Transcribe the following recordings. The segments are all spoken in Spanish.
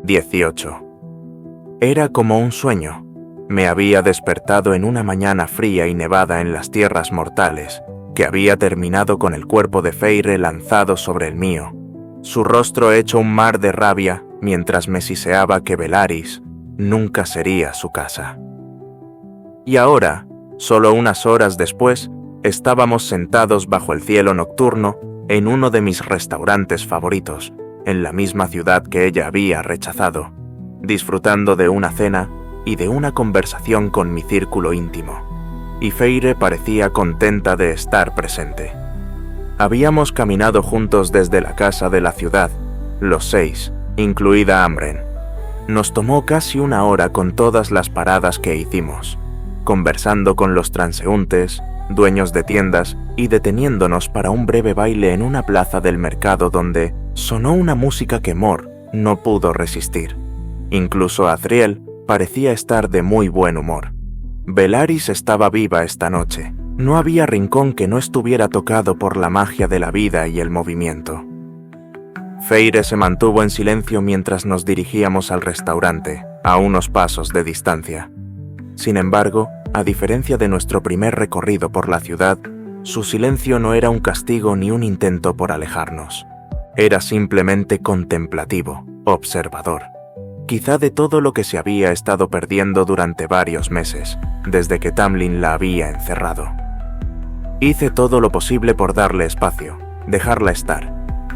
18. Era como un sueño. Me había despertado en una mañana fría y nevada en las tierras mortales, que había terminado con el cuerpo de Feyre lanzado sobre el mío, su rostro hecho un mar de rabia mientras me siseaba que Velaris nunca sería su casa. Y ahora, solo unas horas después, estábamos sentados bajo el cielo nocturno en uno de mis restaurantes favoritos, en la misma ciudad que ella había rechazado, disfrutando de una cena y de una conversación con mi círculo íntimo. Y Feyre parecía contenta de estar presente. Habíamos caminado juntos desde la casa de la ciudad, los 6, incluida Amren. Nos tomó casi una hora con todas las paradas que hicimos, conversando con los transeúntes, dueños de tiendas y deteniéndonos para un breve baile en una plaza del mercado donde sonó una música que Mor no pudo resistir. Incluso Azriel parecía estar de muy buen humor. Velaris estaba viva esta noche. No había rincón que no estuviera tocado por la magia de la vida y el movimiento. Feyre se mantuvo en silencio mientras nos dirigíamos al restaurante, a unos pasos de distancia. Sin embargo, a diferencia de nuestro primer recorrido por la ciudad, su silencio no era un castigo ni un intento por alejarnos. Era simplemente contemplativo, observador. Quizá de todo lo que se había estado perdiendo durante varios meses, desde que Tamlin la había encerrado. Hice todo lo posible por darle espacio, dejarla estar,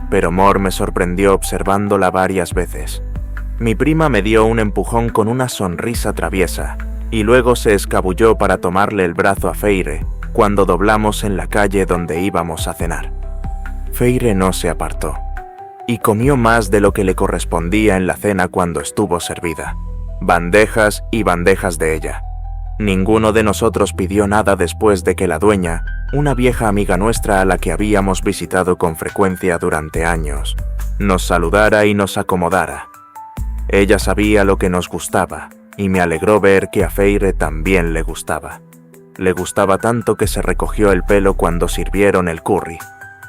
pero Mor me sorprendió observándola varias veces. Mi prima me dio un empujón con una sonrisa traviesa, y luego se escabulló para tomarle el brazo a Feyre cuando doblamos en la calle donde íbamos a cenar. Feyre no se apartó, y comió más de lo que le correspondía en la cena cuando estuvo servida. Bandejas y bandejas de ella. Ninguno de nosotros pidió nada después de que la dueña, una vieja amiga nuestra a la que habíamos visitado con frecuencia durante años, nos saludara y nos acomodara. Ella sabía lo que nos gustaba, y me alegró ver que a Feyre también le gustaba. Le gustaba tanto que se recogió el pelo cuando sirvieron el curry,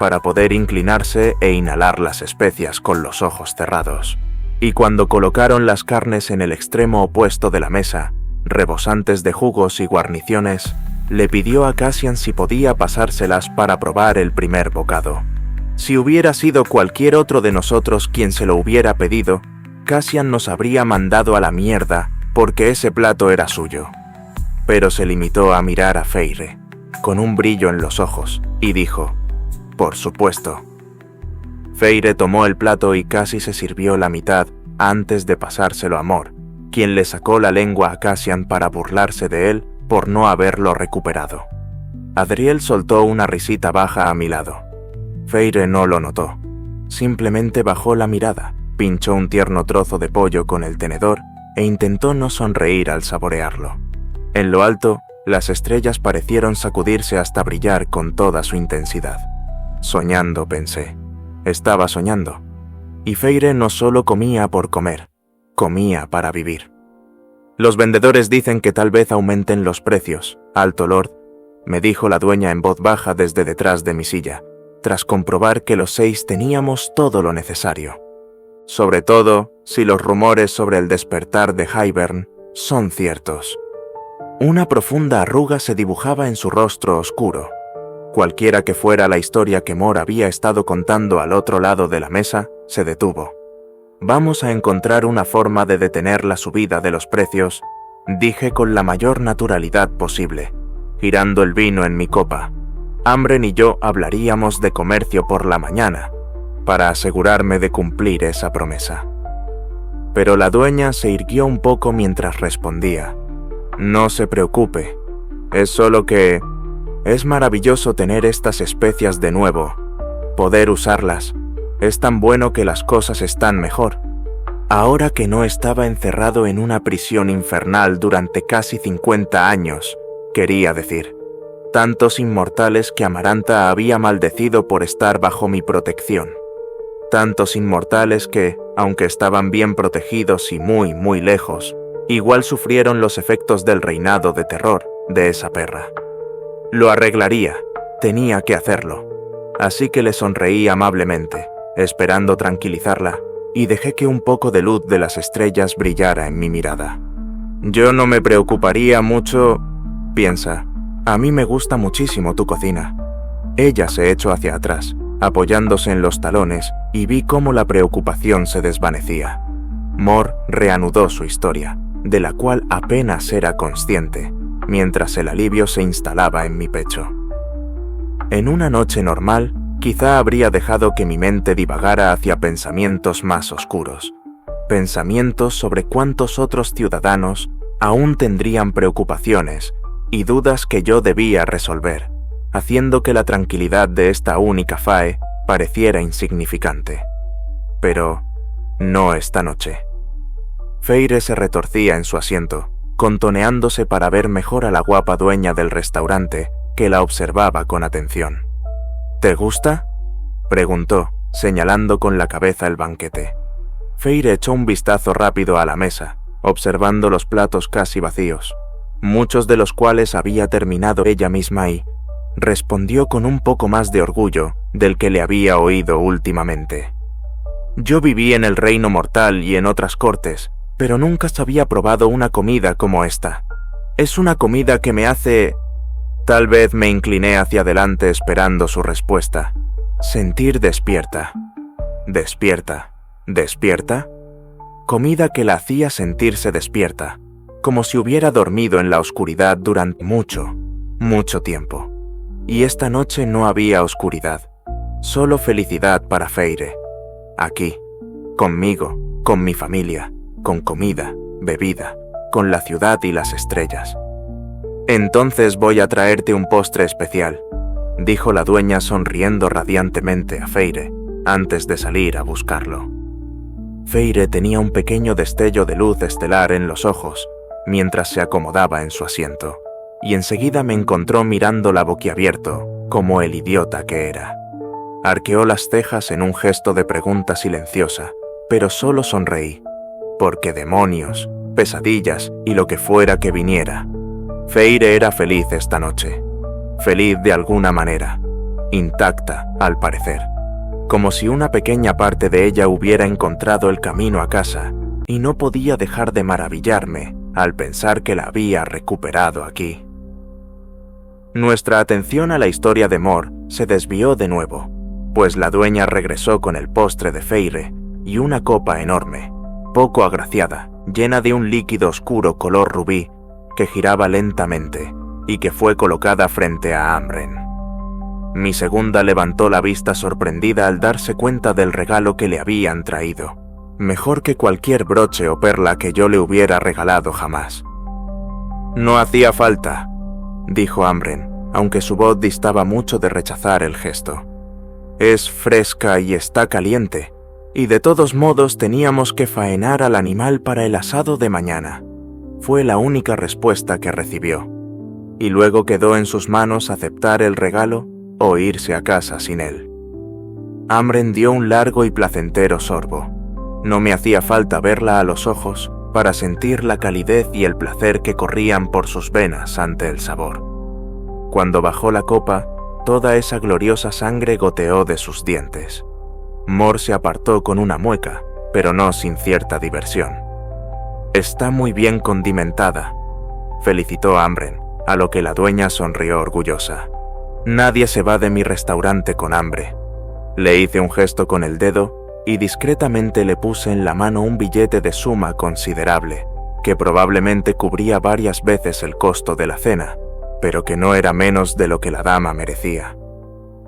para poder inclinarse e inhalar las especias con los ojos cerrados. Y cuando colocaron las carnes en el extremo opuesto de la mesa, rebosantes de jugos y guarniciones, le pidió a Cassian si podía pasárselas para probar el primer bocado. Si hubiera sido cualquier otro de nosotros quien se lo hubiera pedido, Cassian nos habría mandado a la mierda porque ese plato era suyo. Pero se limitó a mirar a Feyre, con un brillo en los ojos, y dijo: «Por supuesto». Feyre tomó el plato y casi se sirvió la mitad antes de pasárselo a Mor, quien le sacó la lengua a Cassian para burlarse de él por no haberlo recuperado. Adriel soltó una risita baja a mi lado. Feyre no lo notó. Simplemente bajó la mirada, pinchó un tierno trozo de pollo con el tenedor e intentó no sonreír al saborearlo. En lo alto, las estrellas parecieron sacudirse hasta brillar con toda su intensidad. Soñando, pensé. Estaba soñando. Y Feyre no solo comía por comer, comía para vivir. «Los vendedores dicen que tal vez aumenten los precios, Alto Lord», me dijo la dueña en voz baja desde detrás de mi silla, tras comprobar que los 6 teníamos todo lo necesario. Sobre todo, si los rumores sobre el despertar de Hybern son ciertos. Una profunda arruga se dibujaba en su rostro oscuro. Cualquiera que fuera la historia que Mor había estado contando al otro lado de la mesa, se detuvo. «Vamos a encontrar una forma de detener la subida de los precios», dije con la mayor naturalidad posible, girando el vino en mi copa. Amren y yo hablaríamos de comercio por la mañana, para asegurarme de cumplir esa promesa. Pero la dueña se irguió un poco mientras respondía: «No se preocupe, es solo que es maravilloso tener estas especias de nuevo, poder usarlas. Es tan bueno que las cosas están mejor». Ahora que no estaba encerrado en una prisión infernal durante casi 50 años, quería decir, tantos inmortales que Amaranta había maldecido por estar bajo mi protección. Tantos inmortales que, aunque estaban bien protegidos y muy, muy lejos, igual sufrieron los efectos del reinado de terror de esa perra. Lo arreglaría, tenía que hacerlo. Así que le sonreí amablemente, esperando tranquilizarla, y dejé que un poco de luz de las estrellas brillara en mi mirada. Yo no me preocuparía mucho, piensa. A mí me gusta muchísimo tu cocina. Ella se echó hacia atrás, apoyándose en los talones, y vi cómo la preocupación se desvanecía. Mor reanudó su historia, de la cual apenas era consciente, mientras el alivio se instalaba en mi pecho. En una noche normal, quizá habría dejado que mi mente divagara hacia pensamientos más oscuros, pensamientos sobre cuántos otros ciudadanos aún tendrían preocupaciones y dudas que yo debía resolver, haciendo que la tranquilidad de esta única fae pareciera insignificante. Pero no esta noche. Feire se retorcía en su asiento, contoneándose para ver mejor a la guapa dueña del restaurante, que la observaba con atención. ¿Te gusta?, preguntó, señalando con la cabeza el banquete. Feire echó un vistazo rápido a la mesa, observando los platos casi vacíos, muchos de los cuales había terminado ella misma, y respondió con un poco más de orgullo del que le había oído últimamente. Yo viví en el reino mortal y en otras cortes, pero nunca había probado una comida como esta. Es una comida que me hace... Tal vez me incliné hacia adelante esperando su respuesta. Sentir despierta. ¿Despierta? ¿Despierta? Comida que la hacía sentirse despierta, como si hubiera dormido en la oscuridad durante mucho, mucho tiempo. Y esta noche no había oscuridad, solo felicidad para Feire. Aquí, conmigo, con mi familia, con comida, bebida, con la ciudad y las estrellas. Entonces voy a traerte un postre especial, dijo la dueña sonriendo radiantemente a Feire, antes de salir a buscarlo. Feire tenía un pequeño destello de luz estelar en los ojos, mientras se acomodaba en su asiento, y enseguida me encontró mirándola boquiabierto, como el idiota que era. Arqueó las cejas en un gesto de pregunta silenciosa, pero solo sonreí, porque demonios, pesadillas y lo que fuera que viniera. Feire era feliz esta noche, feliz de alguna manera, intacta al parecer, como si una pequeña parte de ella hubiera encontrado el camino a casa, y no podía dejar de maravillarme al pensar que la había recuperado aquí. Nuestra atención a la historia de Mor se desvió de nuevo, pues la dueña regresó con el postre de Feire y una copa enorme, poco agraciada, llena de un líquido oscuro color rubí que giraba lentamente y que fue colocada frente a Amren. Mi segunda levantó la vista sorprendida al darse cuenta del regalo que le habían traído, mejor que cualquier broche o perla que yo le hubiera regalado jamás. No hacía falta, dijo Amren, aunque su voz distaba mucho de rechazar el gesto. Es fresca y está caliente, y de todos modos teníamos que faenar al animal para el asado de mañana. Fue la única respuesta que recibió, y luego quedó en sus manos aceptar el regalo o irse a casa sin él. Amren dio un largo y placentero sorbo. No me hacía falta verla a los ojos para sentir la calidez y el placer que corrían por sus venas ante el sabor. Cuando bajó la copa, toda esa gloriosa sangre goteó de sus dientes. Mor se apartó con una mueca, pero no sin cierta diversión. Está muy bien condimentada, felicitó Amren, a lo que la dueña sonrió orgullosa. Nadie se va de mi restaurante con hambre. Le hice un gesto con el dedo y discretamente le puse en la mano un billete de suma considerable, que probablemente cubría varias veces el costo de la cena, pero que no era menos de lo que la dama merecía.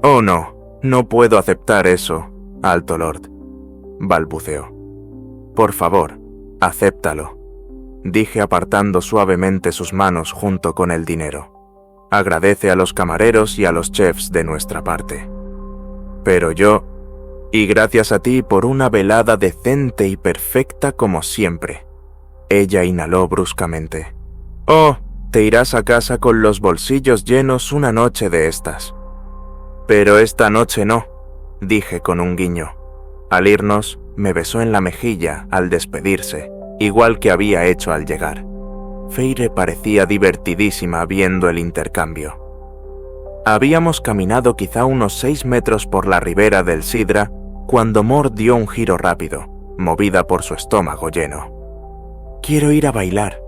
«Oh no, no puedo aceptar eso, Alto Lord», balbuceó. «Por favor, acéptalo», dije apartando suavemente sus manos junto con el dinero. «Agradece a los camareros y a los chefs de nuestra parte. Pero yo, y gracias a ti por una velada decente y perfecta como siempre». Ella inhaló bruscamente. «Oh, te irás a casa con los bolsillos llenos una noche de estas». «Pero esta noche no», dije con un guiño. Al irnos, me besó en la mejilla al despedirse, igual que había hecho al llegar. Feire parecía divertidísima viendo el intercambio. Habíamos caminado quizá unos 6 metros por la ribera del Sidra cuando Mor dio un giro rápido, movida por su estómago lleno. «Quiero ir a bailar»,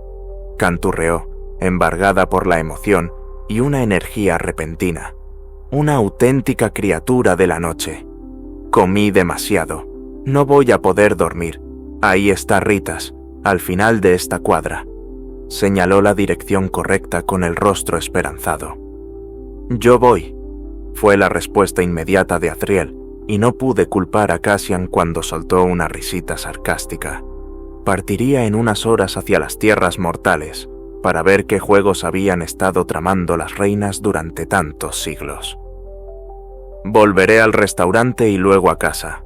canturreó, embargada por la emoción y una energía repentina. Una auténtica criatura de la noche. «Comí demasiado. No voy a poder dormir. Ahí está Ritas, al final de esta cuadra». Señaló la dirección correcta con el rostro esperanzado. «Yo voy», fue la respuesta inmediata de Azriel, y no pude culpar a Cassian cuando soltó una risita sarcástica. Partiría en unas horas hacia las tierras mortales para ver qué juegos habían estado tramando las reinas durante tantos siglos. «Volveré al restaurante y luego a casa»,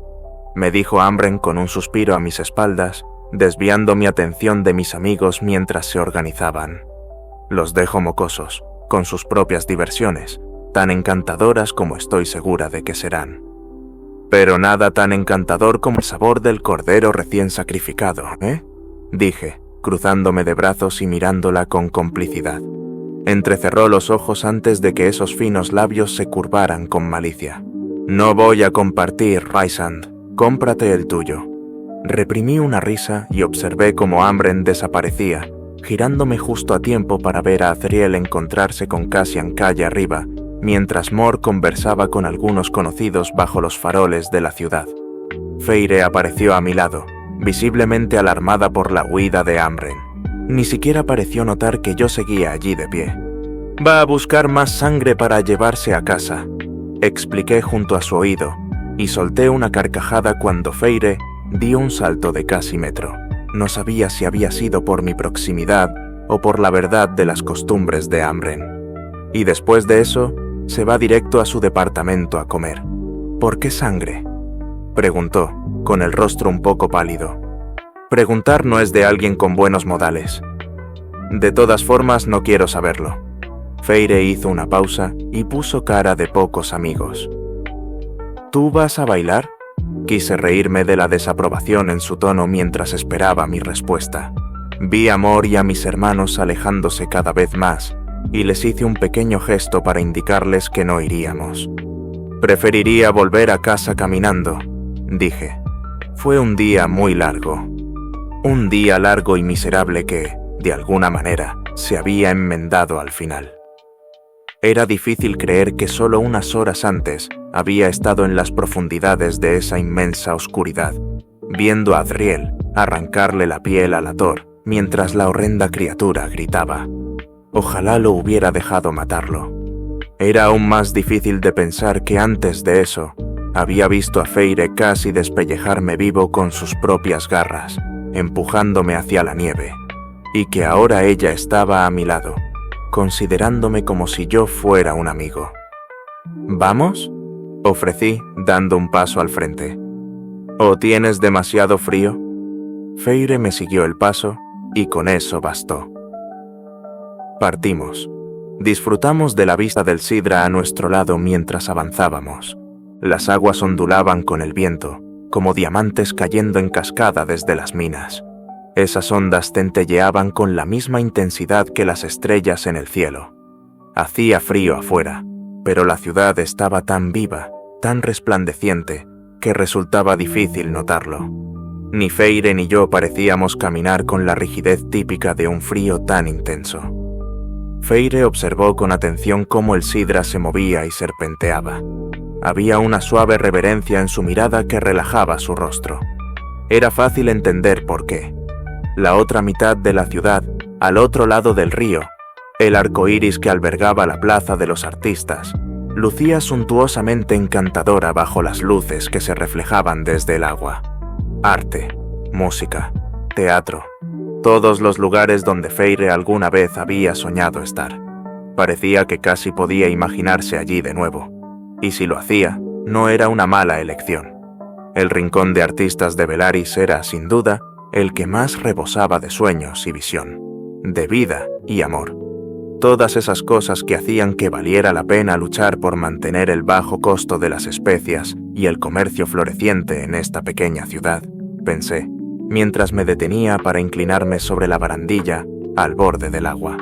me dijo Ambren con un suspiro a mis espaldas, desviando mi atención de mis amigos mientras se organizaban. Los dejo mocosos, con sus propias diversiones, tan encantadoras como estoy segura de que serán. Pero nada tan encantador como el sabor del cordero recién sacrificado, ¿eh?, dije, cruzándome de brazos y mirándola con complicidad. Entrecerró los ojos antes de que esos finos labios se curvaran con malicia. «No voy a compartir, Rysand. Cómprate el tuyo». Reprimí una risa y observé cómo Ambren desaparecía, girándome justo a tiempo para ver a Azriel encontrarse con Cassian calle arriba, mientras Mor conversaba con algunos conocidos bajo los faroles de la ciudad. Feire apareció a mi lado, visiblemente alarmada por la huida de Ambren. Ni siquiera pareció notar que yo seguía allí de pie. «Va a buscar más sangre para llevarse a casa», expliqué junto a su oído, y solté una carcajada cuando Feire dio un salto de casi metro. No sabía si había sido por mi proximidad o por la verdad de las costumbres de Ambren. Y después de eso, se va directo a su departamento a comer. «¿Por qué sangre?», preguntó, con el rostro un poco pálido. Preguntar no es de alguien con buenos modales. «De todas formas, no quiero saberlo». Feire hizo una pausa y puso cara de pocos amigos. «¿Tú vas a bailar?», quise reírme de la desaprobación en su tono mientras esperaba mi respuesta. Vi a Mor y a mis hermanos alejándose cada vez más, y les hice un pequeño gesto para indicarles que no iríamos. «Preferiría volver a casa caminando», dije. Fue un día muy largo. Un día largo y miserable que, de alguna manera, se había enmendado al final. Era difícil creer que solo unas horas antes había estado en las profundidades de esa inmensa oscuridad, viendo a Azriel arrancarle la piel a la Thor mientras la horrenda criatura gritaba. Ojalá lo hubiera dejado matarlo. Era aún más difícil de pensar que antes de eso había visto a Feire casi despellejarme vivo con sus propias garras, empujándome hacia la nieve, y que ahora ella estaba a mi lado, considerándome como si yo fuera un amigo. «¿Vamos?», ofrecí, dando un paso al frente. «¿O tienes demasiado frío?». Feire me siguió el paso, y con eso bastó. Partimos. Disfrutamos de la vista del Sidra a nuestro lado mientras avanzábamos. Las aguas ondulaban con el viento, como diamantes cayendo en cascada desde las minas. Esas ondas centelleaban con la misma intensidad que las estrellas en el cielo. Hacía frío afuera, pero la ciudad estaba tan viva, tan resplandeciente, que resultaba difícil notarlo. Ni Feire ni yo parecíamos caminar con la rigidez típica de un frío tan intenso. Feire observó con atención cómo el Sidra se movía y serpenteaba. Había una suave reverencia en su mirada que relajaba su rostro. Era fácil entender por qué. La otra mitad de la ciudad, al otro lado del río, el arco iris que albergaba la plaza de los artistas, lucía suntuosamente encantadora bajo las luces que se reflejaban desde el agua. Arte, música, teatro, todos los lugares donde Feire alguna vez había soñado estar. Parecía que casi podía imaginarse allí de nuevo, y si lo hacía, no era una mala elección. El rincón de artistas de Velaris era, sin duda, el que más rebosaba de sueños y visión, de vida y amor. Todas esas cosas que hacían que valiera la pena luchar por mantener el bajo costo de las especias y el comercio floreciente en esta pequeña ciudad, pensé, mientras me detenía para inclinarme sobre la barandilla al borde del agua.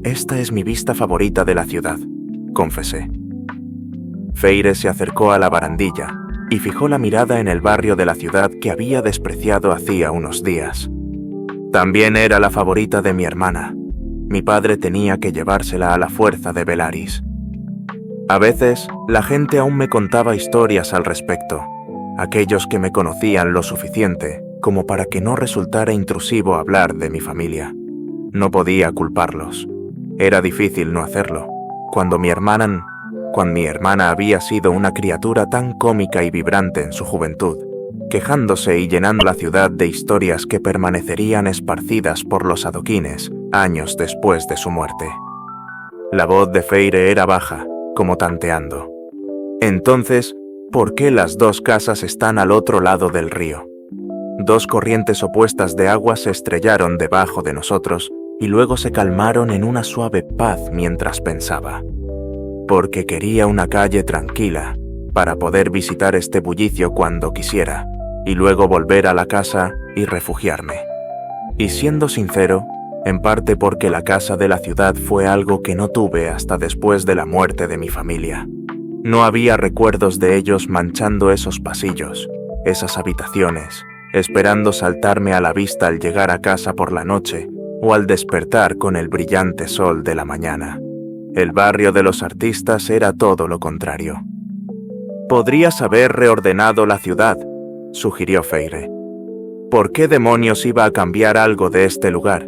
«Esta es mi vista favorita de la ciudad», confesé. Feire se acercó a la barandilla, y fijó la mirada en el barrio de la ciudad que había despreciado hacía unos días. También era la favorita de mi hermana. Mi padre tenía que llevársela a la fuerza de Velaris. A veces, la gente aún me contaba historias al respecto, aquellos que me conocían lo suficiente como para que no resultara intrusivo hablar de mi familia. No podía culparlos. Era difícil no hacerlo, cuando mi hermana había sido una criatura tan cómica y vibrante en su juventud, quejándose y llenando la ciudad de historias que permanecerían esparcidas por los adoquines años después de su muerte. La voz de Feire era baja, como tanteando. Entonces, ¿por qué las dos casas están al otro lado del río? Dos corrientes opuestas de agua se estrellaron debajo de nosotros y luego se calmaron en una suave paz mientras pensaba. Porque quería una calle tranquila para poder visitar este bullicio cuando quisiera y luego volver a la casa y refugiarme. Y siendo sincero, en parte porque la casa de la ciudad fue algo que no tuve hasta después de la muerte de mi familia. No había recuerdos de ellos manchando esos pasillos, esas habitaciones, esperando saltarme a la vista al llegar a casa por la noche o al despertar con el brillante sol de la mañana. El barrio de los artistas era todo lo contrario. «Podrías haber reordenado la ciudad», sugirió Feire. «¿Por qué demonios iba a cambiar algo de este lugar?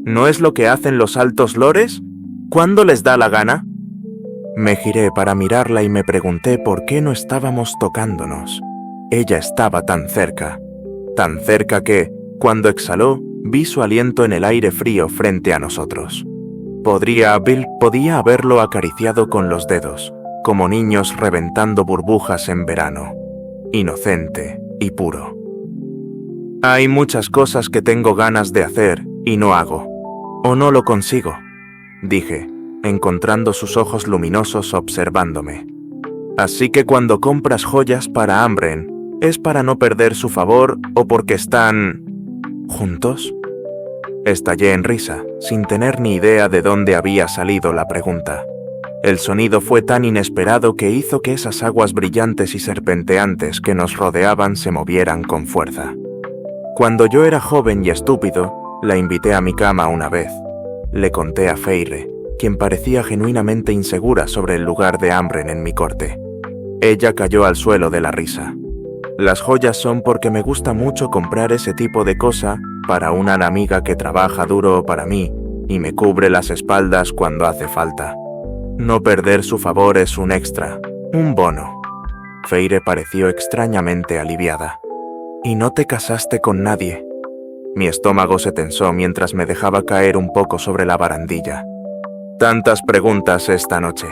¿No es lo que hacen los altos lores? ¿Cuándo les da la gana?» Me giré para mirarla y me pregunté por qué no estábamos tocándonos. Ella estaba tan cerca que, cuando exhaló, vi su aliento en el aire frío frente a nosotros. Podía haberlo acariciado con los dedos, como niños reventando burbujas en verano. Inocente y puro. Hay muchas cosas que tengo ganas de hacer y no hago, o no lo consigo, dije, encontrando sus ojos luminosos observándome. Así que cuando compras joyas para Ambren, ¿es para no perder su favor o porque están juntos? Estallé en risa, sin tener ni idea de dónde había salido la pregunta. El sonido fue tan inesperado que hizo que esas aguas brillantes y serpenteantes que nos rodeaban se movieran con fuerza. Cuando yo era joven y estúpido, la invité a mi cama una vez. Le conté a Feire, quien parecía genuinamente insegura sobre el lugar de Ambren en mi corte. Ella cayó al suelo de la risa. Las joyas son porque me gusta mucho comprar ese tipo de cosa para una amiga que trabaja duro para mí y me cubre las espaldas cuando hace falta. No perder su favor es un extra, un bono. Feire pareció extrañamente aliviada. ¿Y no te casaste con nadie? Mi estómago se tensó mientras me dejaba caer un poco sobre la barandilla. Tantas preguntas esta noche,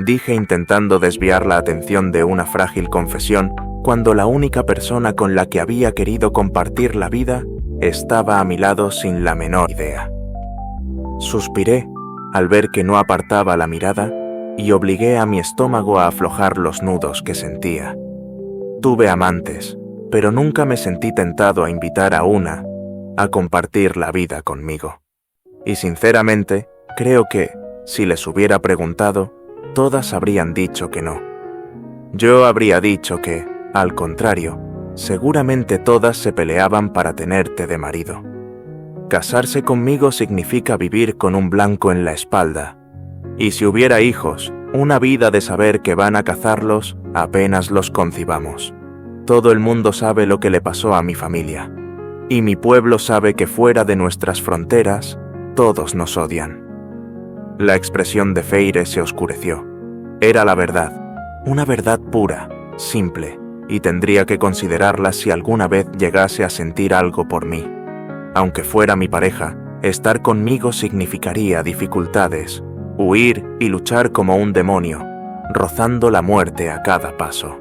dije intentando desviar la atención de una frágil confesión cuando la única persona con la que había querido compartir la vida estaba a mi lado sin la menor idea. Suspiré al ver que no apartaba la mirada y obligué a mi estómago a aflojar los nudos que sentía. Tuve amantes, pero nunca me sentí tentado a invitar a una a compartir la vida conmigo. Y sinceramente, creo que, si les hubiera preguntado, todas habrían dicho que no. Yo habría dicho que, al contrario, seguramente todas se peleaban para tenerte de marido. Casarse conmigo significa vivir con un blanco en la espalda. Y si hubiera hijos, una vida de saber que van a cazarlos apenas los concibamos. Todo el mundo sabe lo que le pasó a mi familia. Y mi pueblo sabe que fuera de nuestras fronteras, todos nos odian. La expresión de Feire se oscureció. Era la verdad, una verdad pura, simple, y tendría que considerarla si alguna vez llegase a sentir algo por mí. Aunque fuera mi pareja, estar conmigo significaría dificultades, huir y luchar como un demonio, rozando la muerte a cada paso.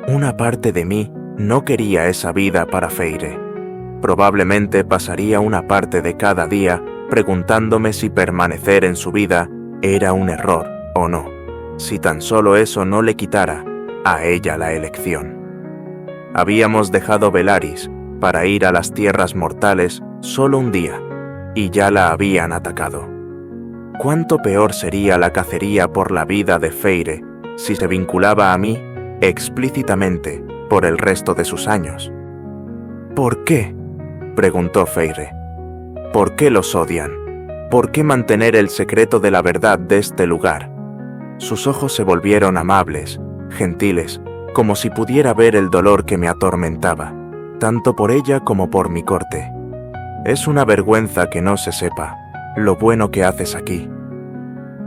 Una parte de mí no quería esa vida para Feire. Probablemente pasaría una parte de cada día preguntándome si permanecer en su vida era un error o no, si tan solo eso no le quitara a ella la elección. Habíamos dejado Velaris para ir a las tierras mortales solo un día, y ya la habían atacado. ¿Cuánto peor sería la cacería por la vida de Feire si se vinculaba a mí explícitamente, por el resto de sus años. ¿Por qué?, preguntó Feyre. ¿Por qué los odian? ¿Por qué mantener el secreto de la verdad de este lugar? Sus ojos se volvieron amables, gentiles, como si pudiera ver el dolor que me atormentaba, tanto por ella como por mi corte. Es una vergüenza que no se sepa lo bueno que haces aquí.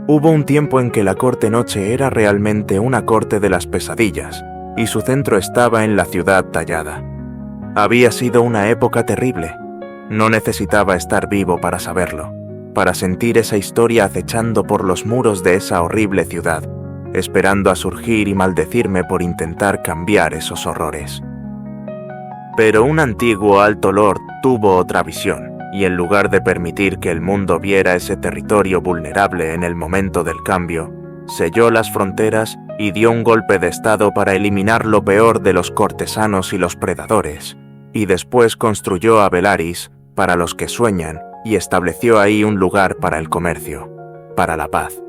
Hubo un tiempo en que la corte noche era realmente una corte de las pesadillas, y su centro estaba en la ciudad tallada. Había sido una época terrible. No necesitaba estar vivo para saberlo, para sentir esa historia acechando por los muros de esa horrible ciudad, esperando a surgir y maldecirme por intentar cambiar esos horrores. Pero un antiguo Alto Lord tuvo otra visión, y en lugar de permitir que el mundo viera ese territorio vulnerable en el momento del cambio, selló las fronteras y dio un golpe de estado para eliminar lo peor de los cortesanos y los predadores, y después construyó a Velaris para los que sueñan y estableció ahí un lugar para el comercio, para la paz.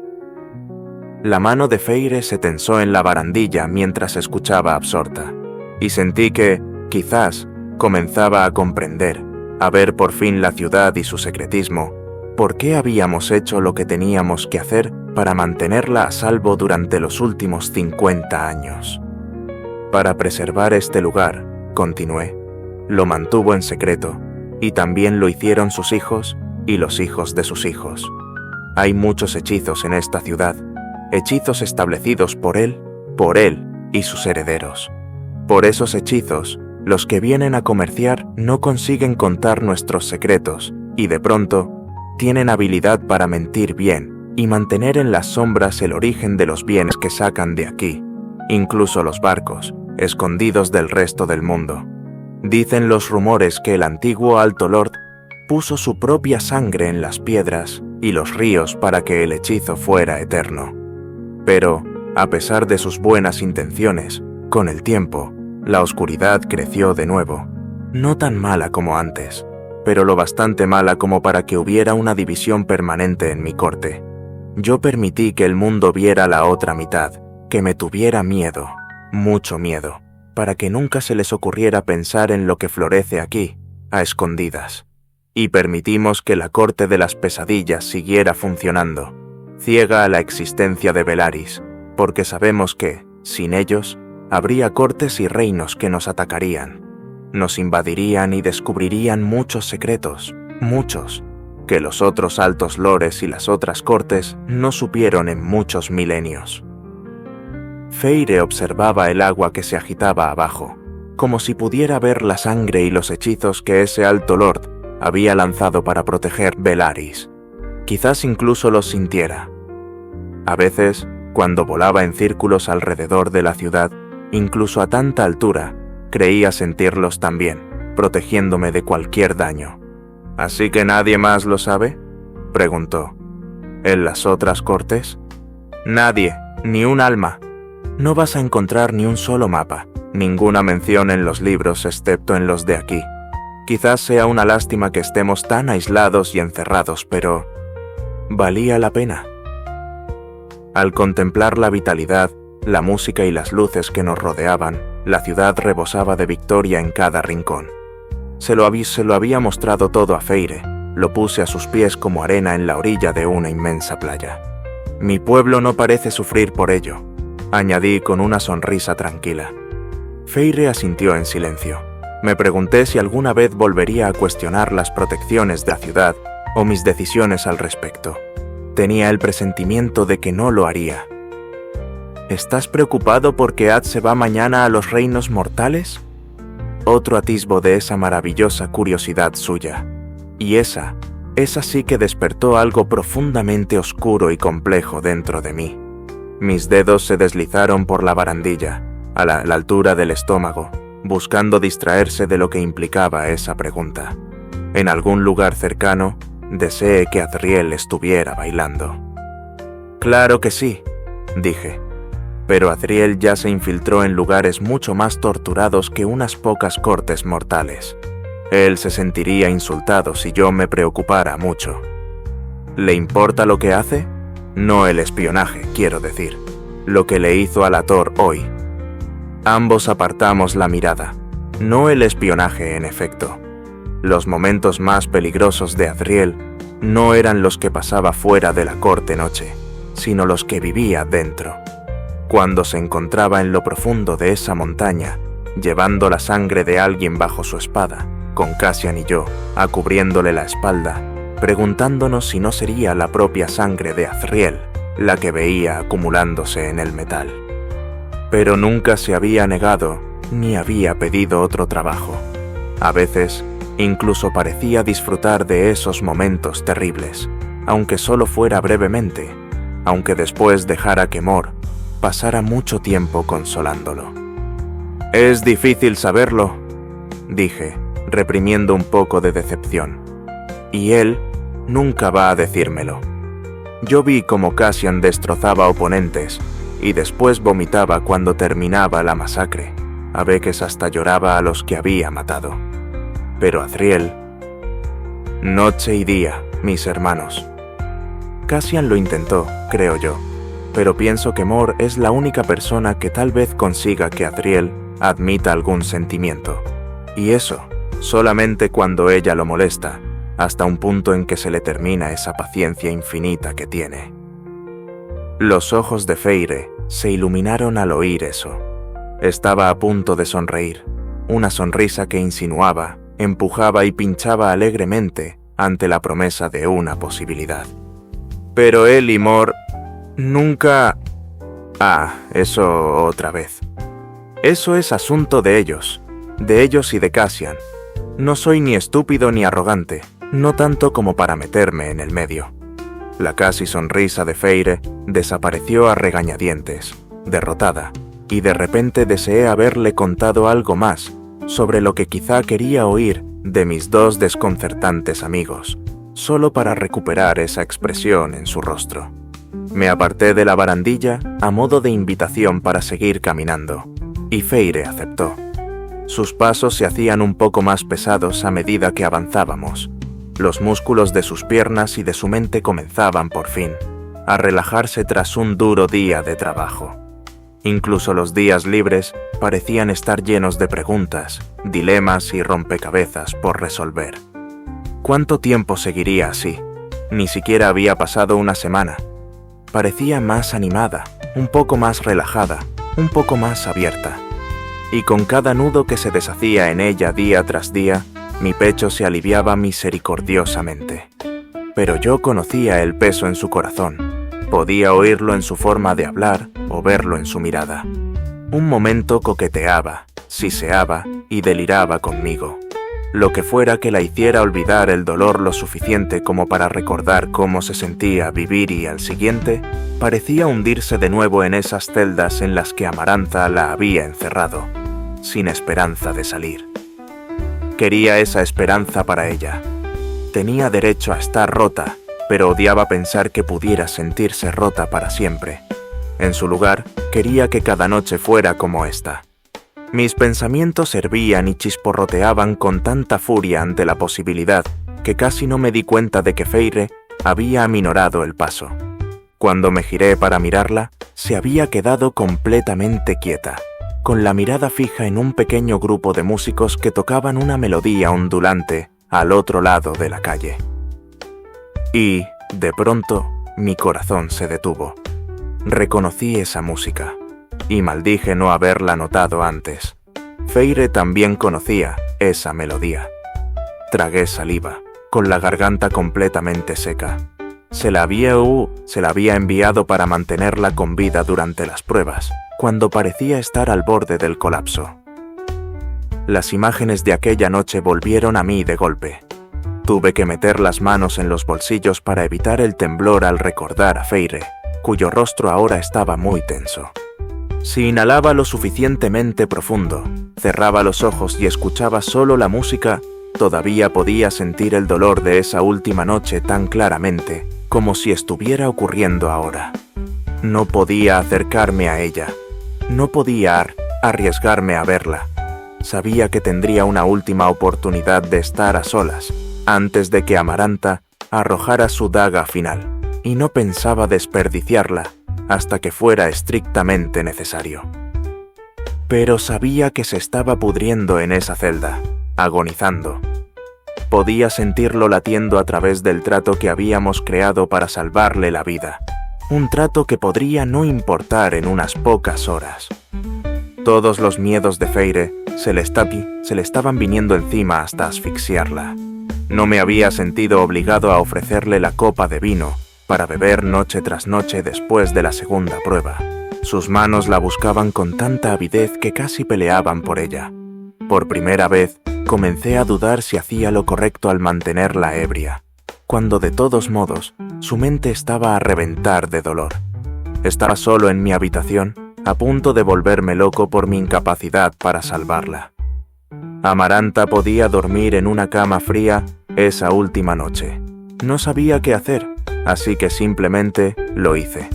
La mano de Feyre se tensó en la barandilla mientras escuchaba absorta, y sentí que, quizás, comenzaba a comprender, a ver por fin la ciudad y su secretismo, por qué habíamos hecho lo que teníamos que hacer para mantenerla a salvo durante los últimos 50 años. Para preservar este lugar, continué, lo mantuvo en secreto, y también lo hicieron sus hijos y los hijos de sus hijos. Hay muchos hechizos en esta ciudad, hechizos establecidos por él y sus herederos. Por esos hechizos, los que vienen a comerciar no consiguen contar nuestros secretos y de pronto tienen habilidad para mentir bien y mantener en las sombras el origen de los bienes que sacan de aquí, incluso los barcos, escondidos del resto del mundo. Dicen los rumores que el antiguo Alto Lord puso su propia sangre en las piedras y los ríos para que el hechizo fuera eterno. Pero, a pesar de sus buenas intenciones, con el tiempo, la oscuridad creció de nuevo, no tan mala como antes, pero lo bastante mala como para que hubiera una división permanente en mi corte. Yo permití que el mundo viera la otra mitad, que me tuviera miedo, mucho miedo, para que nunca se les ocurriera pensar en lo que florece aquí, a escondidas. Y permitimos que la corte de las pesadillas siguiera funcionando, ciega a la existencia de Velaris, porque sabemos que, sin ellos, habría cortes y reinos que nos atacarían. Nos invadirían y descubrirían muchos secretos, muchos, que los otros altos lores y las otras cortes no supieron en muchos milenios. Feyre observaba el agua que se agitaba abajo, como si pudiera ver la sangre y los hechizos que ese alto lord había lanzado para proteger Velaris. Quizás incluso los sintiera. A veces, cuando volaba en círculos alrededor de la ciudad, incluso a tanta altura, creía sentirlos también, protegiéndome de cualquier daño. ¿Así que nadie más lo sabe?, preguntó. ¿En las otras cortes? Nadie, ni un alma. No vas a encontrar ni un solo mapa, ninguna mención en los libros excepto en los de aquí. Quizás sea una lástima que estemos tan aislados y encerrados, pero valía la pena. Al contemplar la vitalidad, la música y las luces que nos rodeaban, la ciudad rebosaba de victoria en cada rincón. Se lo había mostrado todo a Feyre, lo puse a sus pies como arena en la orilla de una inmensa playa. Mi pueblo no parece sufrir por ello, añadí con una sonrisa tranquila. Feyre asintió en silencio. Me pregunté si alguna vez volvería a cuestionar las protecciones de la ciudad o mis decisiones al respecto. Tenía el presentimiento de que no lo haría. ¿Estás preocupado porque Ad se va mañana a los reinos mortales? Otro atisbo de esa maravillosa curiosidad suya. Y esa sí que despertó algo profundamente oscuro y complejo dentro de mí. Mis dedos se deslizaron por la barandilla, a la altura del estómago, buscando distraerse de lo que implicaba esa pregunta. En algún lugar cercano, deseé que Adriel estuviera bailando. «Claro que sí», dije. Pero Adriel ya se infiltró en lugares mucho más torturados que unas pocas cortes mortales. Él se sentiría insultado si yo me preocupara mucho. ¿Le importa lo que hace? No el espionaje, quiero decir. Lo que le hizo a la Tor hoy. Ambos apartamos la mirada. No el espionaje, en efecto. Los momentos más peligrosos de Azriel no eran los que pasaba fuera de la corte noche, sino los que vivía dentro. Cuando se encontraba en lo profundo de esa montaña, llevando la sangre de alguien bajo su espada, con Cassian y yo, cubriéndole la espalda, preguntándonos si no sería la propia sangre de Azriel la que veía acumulándose en el metal. Pero nunca se había negado ni había pedido otro trabajo. A veces, incluso parecía disfrutar de esos momentos terribles, aunque solo fuera brevemente, aunque después dejara que Mor pasara mucho tiempo consolándolo. «Es difícil saberlo», dije, reprimiendo un poco de decepción. «Y él nunca va a decírmelo». Yo vi cómo Cassian destrozaba oponentes y después vomitaba cuando terminaba la masacre. A veces hasta lloraba a los que había matado. Pero Azriel... Noche y día, mis hermanos. Cassian lo intentó, creo yo, pero pienso que Mor es la única persona que tal vez consiga que Azriel admita algún sentimiento. Y eso, solamente cuando ella lo molesta, hasta un punto en que se le termina esa paciencia infinita que tiene. Los ojos de Feire se iluminaron al oír eso. Estaba a punto de sonreír, una sonrisa que insinuaba, empujaba y pinchaba alegremente ante la promesa de una posibilidad. Pero él y Mor nunca... eso otra vez. Eso es asunto de ellos y de Cassian. No soy ni estúpido ni arrogante, no tanto como para meterme en el medio. La casi sonrisa de Feire desapareció a regañadientes, derrotada, y de repente deseé haberle contado algo más sobre lo que quizá quería oír de mis dos desconcertantes amigos, solo para recuperar esa expresión en su rostro. Me aparté de la barandilla a modo de invitación para seguir caminando, y Feire aceptó. Sus pasos se hacían un poco más pesados a medida que avanzábamos. Los músculos de sus piernas y de su mente comenzaban, por fin, a relajarse tras un duro día de trabajo. Incluso los días libres parecían estar llenos de preguntas, dilemas y rompecabezas por resolver. ¿Cuánto tiempo seguiría así? Ni siquiera había pasado una semana. Parecía más animada, un poco más relajada, un poco más abierta. Y con cada nudo que se deshacía en ella día tras día, mi pecho se aliviaba misericordiosamente. Pero yo conocía el peso en su corazón. Podía oírlo en su forma de hablar o verlo en su mirada. Un momento coqueteaba, siseaba y deliraba conmigo. Lo que fuera que la hiciera olvidar el dolor lo suficiente como para recordar cómo se sentía vivir, y al siguiente parecía hundirse de nuevo en esas celdas en las que Amarantha la había encerrado, sin esperanza de salir. Quería esa esperanza para ella. Tenía derecho a estar rota, pero odiaba pensar que pudiera sentirse rota para siempre. En su lugar, quería que cada noche fuera como esta. Mis pensamientos hervían y chisporroteaban con tanta furia ante la posibilidad que casi no me di cuenta de que Feire había aminorado el paso. Cuando me giré para mirarla, se había quedado completamente quieta, con la mirada fija en un pequeño grupo de músicos que tocaban una melodía ondulante al otro lado de la calle. Y, de pronto, mi corazón se detuvo. Reconocí esa música, y maldije no haberla notado antes. Feire también conocía esa melodía. Tragué saliva, con la garganta completamente seca. Se la había enviado para mantenerla con vida durante las pruebas, cuando parecía estar al borde del colapso. Las imágenes de aquella noche volvieron a mí de golpe. Tuve que meter las manos en los bolsillos para evitar el temblor al recordar a Feire, cuyo rostro ahora estaba muy tenso. Si inhalaba lo suficientemente profundo, cerraba los ojos y escuchaba solo la música, todavía podía sentir el dolor de esa última noche tan claramente como si estuviera ocurriendo ahora. No podía acercarme a ella. No podía arriesgarme a verla. Sabía que tendría una última oportunidad de estar a solas antes de que Amarantha arrojara su daga final, y no pensaba desperdiciarla hasta que fuera estrictamente necesario. pero sabía que se estaba pudriendo en esa celda, agonizando. Podía sentirlo latiendo a través del trato que habíamos creado para salvarle la vida, un trato que podría no importar en unas pocas horas. Todos los miedos de Feire se le estaban viniendo encima hasta asfixiarla. No me había sentido obligado a ofrecerle la copa de vino para beber noche tras noche después de la segunda prueba. Sus manos la buscaban con tanta avidez que casi peleaban por ella. Por primera vez, comencé a dudar si hacía lo correcto al mantenerla ebria, cuando de todos modos, su mente estaba a reventar de dolor. Estaba solo en mi habitación, a punto de volverme loco por mi incapacidad para salvarla. Amaranta podía dormir en una cama fría esa última noche. No sabía qué hacer, así que simplemente lo hice.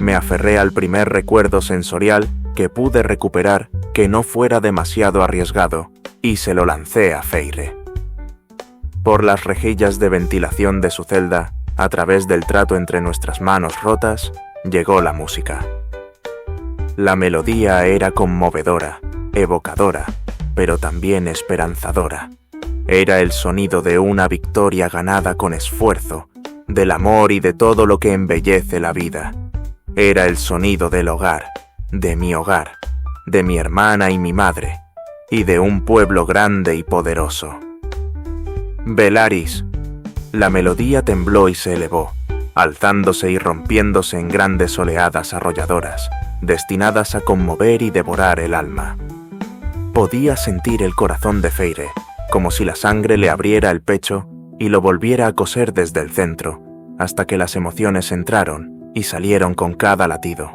Me aferré al primer recuerdo sensorial que pude recuperar que no fuera demasiado arriesgado y se lo lancé a Feire. Por las rejillas de ventilación de su celda, a través del trato entre nuestras manos rotas, llegó la música. La melodía era conmovedora, evocadora, pero también esperanzadora. Era el sonido de una victoria ganada con esfuerzo, del amor y de todo lo que embellece la vida. Era el sonido del hogar, de mi hermana y mi madre, y de un pueblo grande y poderoso. Velaris. La melodía tembló y se elevó, alzándose y rompiéndose en grandes oleadas arrolladoras, destinadas a conmover y devorar el alma. Podía sentir el corazón de Feire, como si la sangre le abriera el pecho y lo volviera a coser desde el centro, hasta que las emociones entraron y salieron con cada latido.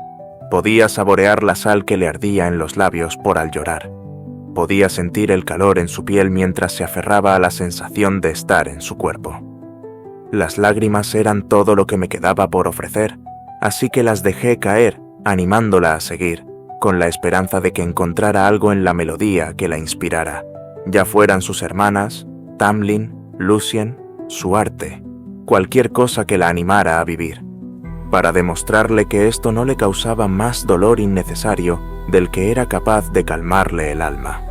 Podía saborear la sal que le ardía en los labios por al llorar. Podía sentir el calor en su piel mientras se aferraba a la sensación de estar en su cuerpo. Las lágrimas eran todo lo que me quedaba por ofrecer, así que las dejé caer, animándola a seguir, con la esperanza de que encontrara algo en la melodía que la inspirara, ya fueran sus hermanas, Tamlin, Lucien, su arte, cualquier cosa que la animara a vivir, para demostrarle que esto no le causaba más dolor innecesario del que era capaz de calmarle el alma.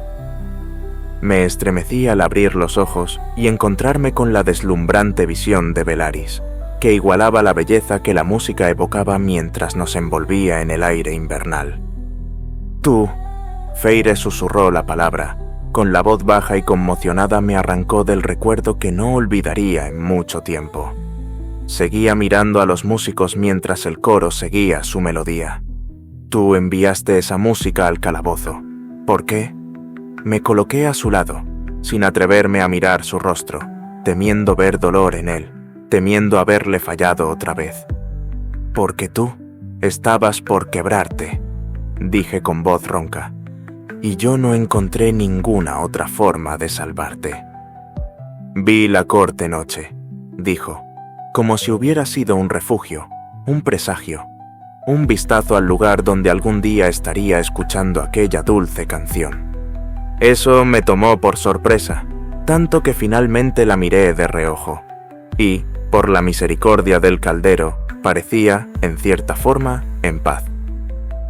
Me estremecí al abrir los ojos y encontrarme con la deslumbrante visión de Velaris, que igualaba la belleza que la música evocaba mientras nos envolvía en el aire invernal. «Tú», Feire susurró la palabra, con la voz baja y conmocionada me arrancó del recuerdo que no olvidaría en mucho tiempo. Seguía mirando a los músicos mientras el coro seguía su melodía. «Tú enviaste esa música al calabozo. ¿Por qué?» Me coloqué a su lado, sin atreverme a mirar su rostro, temiendo ver dolor en él, temiendo haberle fallado otra vez. «Porque tú estabas por quebrarte», dije con voz ronca, «y yo no encontré ninguna otra forma de salvarte». «Vi la corte noche», dijo, como si hubiera sido un refugio, un presagio, un vistazo al lugar donde algún día estaría escuchando aquella dulce canción. Eso me tomó por sorpresa, tanto que finalmente la miré de reojo, y, por la misericordia del caldero, parecía, en cierta forma, en paz.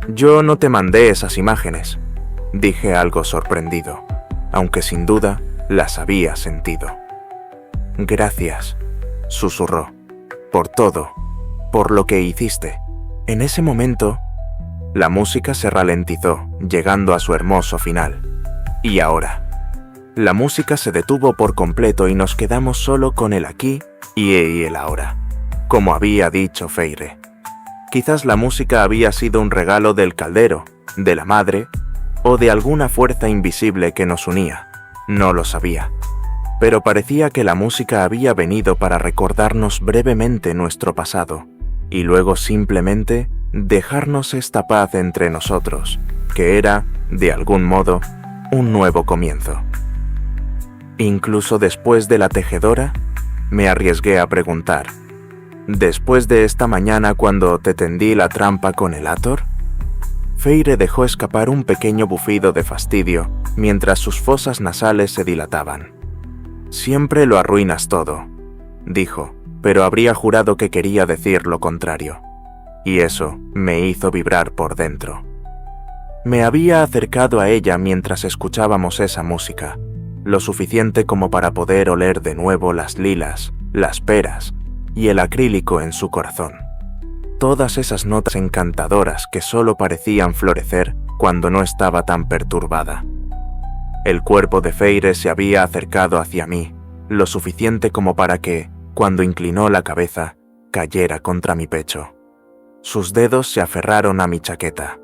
«Yo no te mandé esas imágenes», dije algo sorprendido, aunque sin duda las había sentido. «Gracias», susurró, «por todo, por lo que hiciste». En ese momento, la música se ralentizó, llegando a su hermoso final. Y ahora, la música se detuvo por completo y nos quedamos solo con el aquí y el ahora, como había dicho Feire. Quizás la música había sido un regalo del caldero, de la madre, o de alguna fuerza invisible que nos unía. No lo sabía. Pero parecía que la música había venido para recordarnos brevemente nuestro pasado, y luego simplemente dejarnos esta paz entre nosotros, que era, de algún modo, un nuevo comienzo. Incluso después de la tejedora, me arriesgué a preguntar, ¿después de esta mañana cuando te tendí la trampa con el Hathor? Feire dejó escapar un pequeño bufido de fastidio mientras sus fosas nasales se dilataban. «Siempre lo arruinas todo», dijo, pero habría jurado que quería decir lo contrario. Y eso me hizo vibrar por dentro. Me había acercado a ella mientras escuchábamos esa música, lo suficiente como para poder oler de nuevo las lilas, las peras y el acrílico en su corazón. Todas esas notas encantadoras que solo parecían florecer cuando no estaba tan perturbada. El cuerpo de Feire se había acercado hacia mí, lo suficiente como para que, cuando inclinó la cabeza, cayera contra mi pecho. Sus dedos se aferraron a mi chaqueta.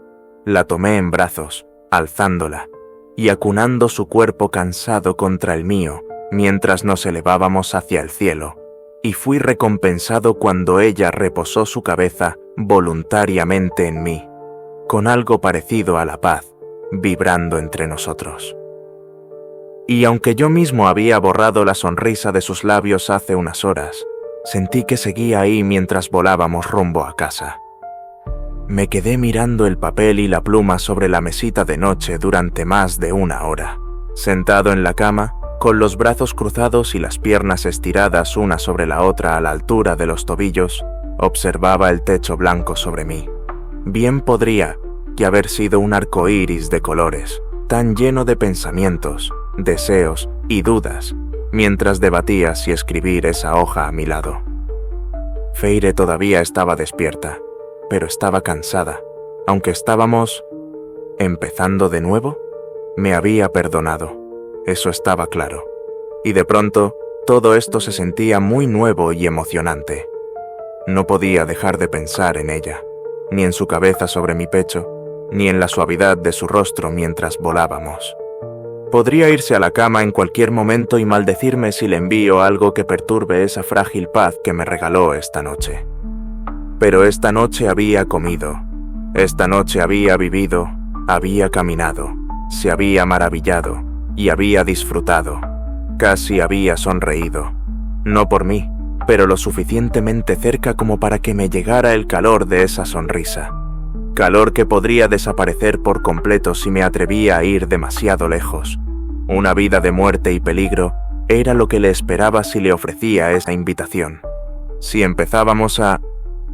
La tomé en brazos, alzándola, y acunando su cuerpo cansado contra el mío, mientras nos elevábamos hacia el cielo, y fui recompensado cuando ella reposó su cabeza voluntariamente en mí, con algo parecido a la paz, vibrando entre nosotros. Y aunque yo mismo había borrado la sonrisa de sus labios hace unas horas, sentí que seguía ahí mientras volábamos rumbo a casa. Me quedé mirando el papel y la pluma sobre la mesita de noche durante más de una hora, sentado en la cama, con los brazos cruzados y las piernas estiradas una sobre la otra a la altura de los tobillos, observaba el techo blanco sobre mí. Bien podría que haber sido un arco iris de colores, tan lleno de pensamientos, deseos y dudas, mientras debatía si escribir esa hoja a mi lado. Feire todavía estaba despierta, pero estaba cansada. Aunque estábamos empezando de nuevo, me había perdonado. Eso estaba claro. Y de pronto, todo esto se sentía muy nuevo y emocionante. No podía dejar de pensar en ella, ni en su cabeza sobre mi pecho, ni en la suavidad de su rostro mientras volábamos. Podría irse a la cama en cualquier momento y maldecirme si le envío algo que perturbe esa frágil paz que me regaló esta noche. Pero esta noche había comido, esta noche había vivido, había caminado, se había maravillado y había disfrutado. Casi había sonreído. No por mí, pero lo suficientemente cerca como para que me llegara el calor de esa sonrisa. Calor que podría desaparecer por completo si me atrevía a ir demasiado lejos. Una vida de muerte y peligro era lo que le esperaba si le ofrecía esa invitación. Si empezábamos a...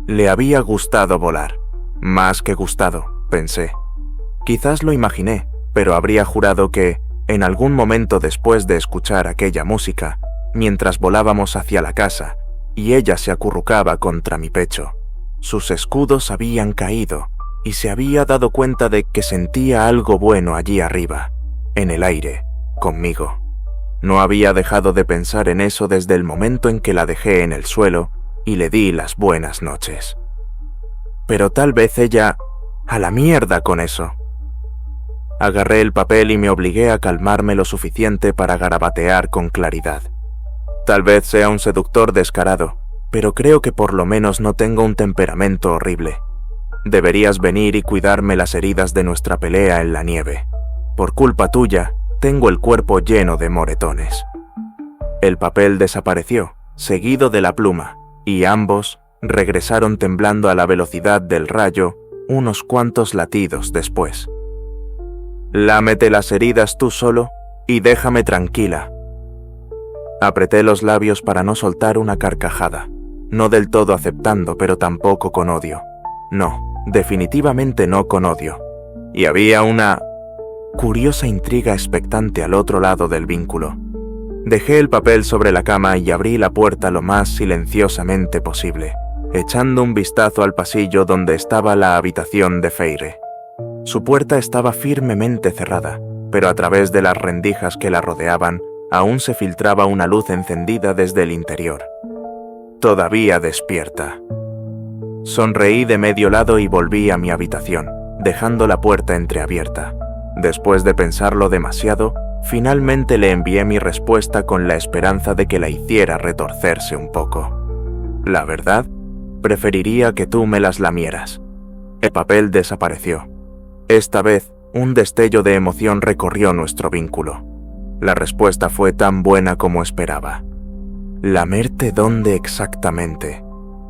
Le había gustado volar. Más que gustado, pensé. Quizás lo imaginé, pero habría jurado que, en algún momento después de escuchar aquella música, mientras volábamos hacia la casa, y ella se acurrucaba contra mi pecho, sus escudos habían caído, y se había dado cuenta de que sentía algo bueno allí arriba, en el aire, conmigo. No había dejado de pensar en eso desde el momento en que la dejé en el suelo y le di las buenas noches. Pero tal vez ella... ¡A la mierda con eso! Agarré el papel y me obligué a calmarme lo suficiente para garabatear con claridad. Tal vez sea un seductor descarado, pero creo que por lo menos no tengo un temperamento horrible. Deberías venir y cuidarme las heridas de nuestra pelea en la nieve. Por culpa tuya, tengo el cuerpo lleno de moretones. El papel desapareció, seguido de la pluma, y ambos regresaron temblando a la velocidad del rayo unos cuantos latidos después. Lámete las heridas tú solo y déjame tranquila. Apreté los labios para no soltar una carcajada, no del todo aceptando, pero tampoco con odio. No, definitivamente no con odio. Y había una curiosa intriga expectante al otro lado del vínculo. Dejé el papel sobre la cama y abrí la puerta lo más silenciosamente posible, echando un vistazo al pasillo donde estaba la habitación de Feire. Su puerta estaba firmemente cerrada, pero a través de las rendijas que la rodeaban aún se filtraba una luz encendida desde el interior. Todavía despierta. Sonreí de medio lado y volví a mi habitación, dejando la puerta entreabierta. Después de pensarlo demasiado, finalmente le envié mi respuesta con la esperanza de que la hiciera retorcerse un poco. La verdad, preferiría que tú me las lamieras. El papel desapareció. Esta vez, un destello de emoción recorrió nuestro vínculo. La respuesta fue tan buena como esperaba. ¿Lamerte dónde exactamente?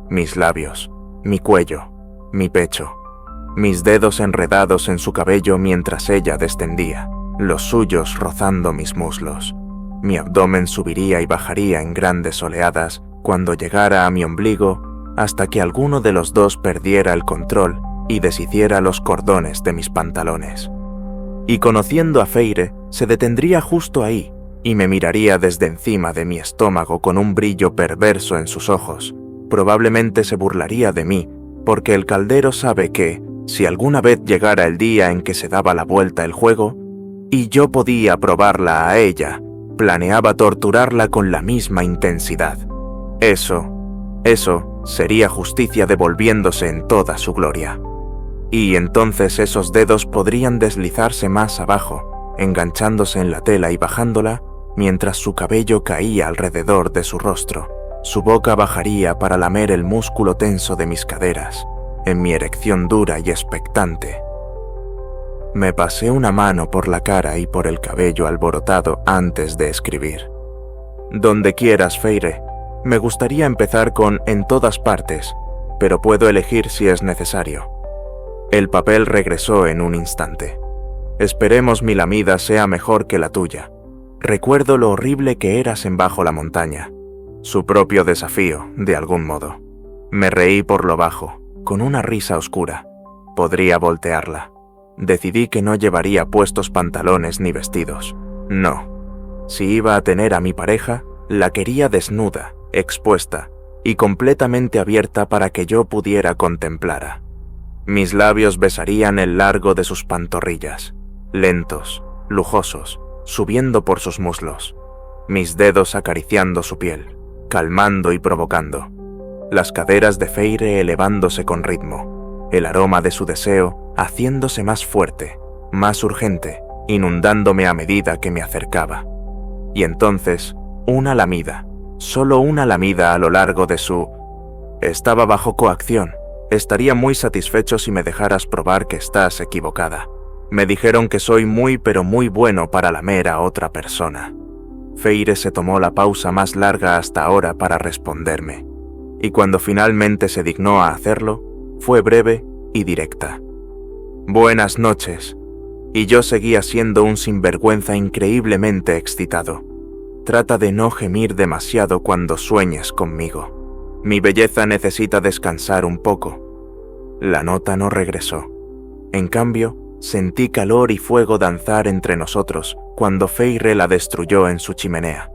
Mis labios, mi cuello, mi pecho, mis dedos enredados en su cabello mientras ella descendía, los suyos rozando mis muslos. Mi abdomen subiría y bajaría en grandes oleadas cuando llegara a mi ombligo hasta que alguno de los dos perdiera el control y deshiciera los cordones de mis pantalones. Y conociendo a Feire, se detendría justo ahí y me miraría desde encima de mi estómago con un brillo perverso en sus ojos. Probablemente se burlaría de mí, porque el caldero sabe que, si alguna vez llegara el día en que se daba la vuelta el juego, y yo podía probarla a ella, planeaba torturarla con la misma intensidad. Eso sería justicia devolviéndose en toda su gloria. Y entonces esos dedos podrían deslizarse más abajo, enganchándose en la tela y bajándola, mientras su cabello caía alrededor de su rostro. Su boca bajaría para lamer el músculo tenso de mis caderas, en mi erección dura y expectante. Me pasé una mano por la cara y por el cabello alborotado antes de escribir. Donde quieras, Feire. Me gustaría empezar con en todas partes, pero puedo elegir si es necesario. El papel regresó en un instante. Esperemos mi lamida sea mejor que la tuya. Recuerdo lo horrible que eras en Bajo la montaña. Su propio desafío, de algún modo. Me reí por lo bajo, con una risa oscura. Podría voltearla. Decidí que no llevaría puestos pantalones ni vestidos. No. Si iba a tener a mi pareja, la quería desnuda, expuesta y completamente abierta para que yo pudiera contemplarla. Mis labios besarían el largo de sus pantorrillas, lentos, lujosos, subiendo por sus muslos. Mis dedos acariciando su piel, calmando y provocando. Las caderas de Feire elevándose con ritmo, el aroma de su deseo haciéndose más fuerte, más urgente, inundándome a medida que me acercaba. Y entonces, una lamida, solo una lamida a lo largo de su... Estaba bajo coacción. Estaría muy satisfecho si me dejaras probar que estás equivocada. Me dijeron que soy muy pero muy bueno para lamer a otra persona. Feire se tomó la pausa más larga hasta ahora para responderme, y cuando finalmente se dignó a hacerlo, fue breve y directa. Buenas noches. Y yo seguía siendo un sinvergüenza increíblemente excitado. Trata de no gemir demasiado cuando sueñes conmigo. Mi belleza necesita descansar un poco. La nota no regresó. En cambio, sentí calor y fuego danzar entre nosotros cuando Feire la destruyó en su chimenea.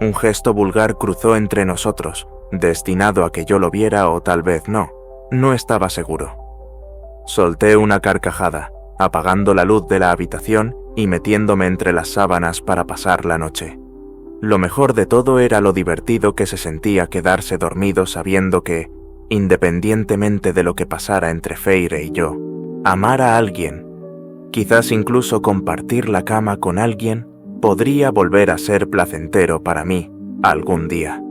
Un gesto vulgar cruzó entre nosotros, destinado a que yo lo viera o tal vez no. No estaba seguro. Solté una carcajada, apagando la luz de la habitación y metiéndome entre las sábanas para pasar la noche. Lo mejor de todo era lo divertido que se sentía quedarse dormido sabiendo que, independientemente de lo que pasara entre Feire y yo, amar a alguien, quizás incluso compartir la cama con alguien, podría volver a ser placentero para mí algún día.